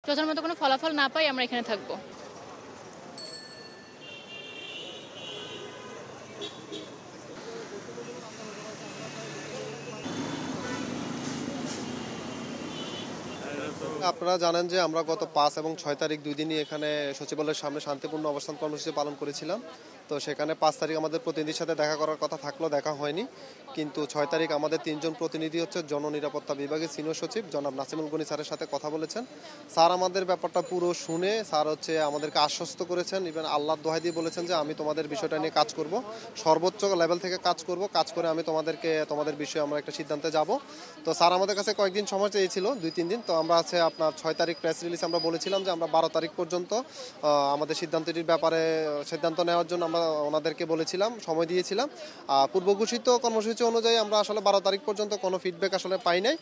যথাযথ কোনো ফলাফল না পাই আমরা এখানে থাকবো। আপনারা জানেন যে আমরা গত 5 এবং 6 তারিখ 2 দিনই এখানে সচিবালয়ের সামনে শান্তিপূর্ণ অবস্থান কর্মসূচি পালন করেছিলাম। তো সেখানে 5 তারিখ আমাদের প্রতিনিধির সাথে দেখা করার কথা থাকলেও দেখা হয়নি, কিন্তু 6 তারিখ আমাদের 3 জন প্রতিনিধি হচ্ছে জননিরাপত্তা বিভাগের সিনিয়র সচিব জনাব নাসিমুল গনি স্যারের সাথে কথা বলেছেন। স্যার আমাদের ব্যাপারটা পুরো শুনে স্যার হচ্ছে আমাদেরকে আশ্বস্ত করেছেন, ইভেন আল্লাহর দোহাই দিয়ে বলেছেন যে আমি তোমাদের বিষয়টা নিয়ে কাজ করব, সর্বোচ্চ লেভেল থেকে কাজ করব, কাজ করে আমি তোমাদের বিষয়ে আমরা একটা সিদ্ধান্তে যাব। তো স্যার আমাদের কাছে কয়েকদিন সময় চেয়েছিল, 2-3 দিন। তো আমরা আছে আপনার 6 তারিখ প্রেস রিলিজ আমরা বলেছিলাম যে আমরা 12 তারিখ পর্যন্ত আমাদের সিদ্ধান্তটির ব্যাপারে সিদ্ধান্ত নেওয়ার জন্য আমরা ওনাদেরকে বলেছিলাম, সময় দিয়েছিলাম। পূর্ব ঘোষিত কর্মসূচি অনুযায়ী আমরা আসলে 12 তারিখ পর্যন্ত কোনো ফিডব্যাক আসলে পাই নাই।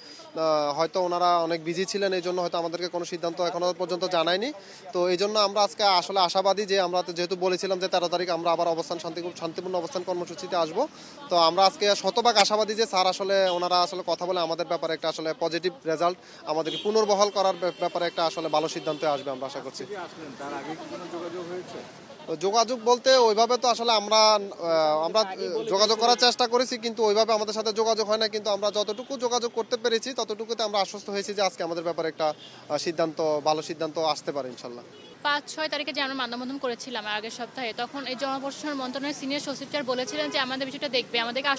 হয়তো ওনারা অনেক বিজি ছিলেন, এই জন্য হয়তো আমাদেরকে কোনো সিদ্ধান্ত এখনো পর্যন্ত জানায়নি। তো এই জন্য আমরা আজকে আসলে আশাবাদী যে আমরা যেহেতু বলেছিলাম যে 13 তারিখ আমরা আবার শান্তিপূর্ণ অবস্থান কর্মসূচিতে আসবো। তো আমরা আজকে শতভাগ আশাবাদী যে স্যার ওনারা আসলে কথা বলে আমাদের ব্যাপারে একটা আসলে পজিটিভ রেজাল্ট, আমাদেরকে পুনর্বহাল করার ব্যাপারে একটা আসলে ভালো সিদ্ধান্তে আসবে আমরা আশা করছি। যোগাযোগ বলতে ওইভাবে তো আসলে আমরা যোগাযোগ করার চেষ্টা করেছি, কিন্তু ওইভাবে আমাদের সাথে যোগাযোগ হয় না। কিন্তু আমরা যতটুকু যোগাযোগ করতে পেরেছি ততটুকুতে আমরা আশ্বস্ত হয়েছি যে আজকে আমাদের ব্যাপারে একটা ভালো সিদ্ধান্ত আসতে পারে ইনশাল্লাহ। 5-6 তারিখে যে আমরা মানববন্ধন করেছিলাম আগের সপ্তাহে, তখন এই জনপ্রশাসন মন্ত্রণালয়ের সিনিয়র সচিব স্যার বলেছিলেন যে আমাদের বিষয়টা দেখবে, আমাদেরকে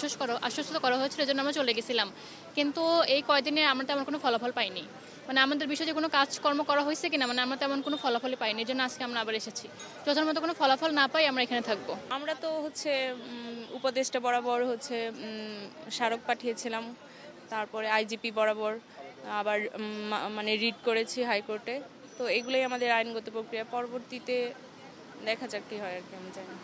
আশ্বস্ত করা হয়েছিল, এজন্য আমরা চলে গেছিলাম। কিন্তু এই কয়দিনে আমরা তেমন কোনো ফলাফল পাইনি, মানে আমাদের বিষয়ে কোনো কাজকর্ম করা হয়েছে কিনা, মানে আমরা তেমন কোনো ফলাফলই পাইনি। এই জন্য আজকে আমরা আবার এসেছি। যথাযথ কোনো ফলাফল না পাই আমরা এখানে থাকবো। আমরা তো উপদেষ্টা বরাবর স্মারক পাঠিয়েছিলাম, তারপরে আইজিপি বরাবর আবার মানে রিট করেছি হাইকোর্টে। তো এগুলোই আমাদের আইনগত প্রক্রিয়া, পরবর্তীতে দেখা যাক কি হয় আর কি, আমি জানি।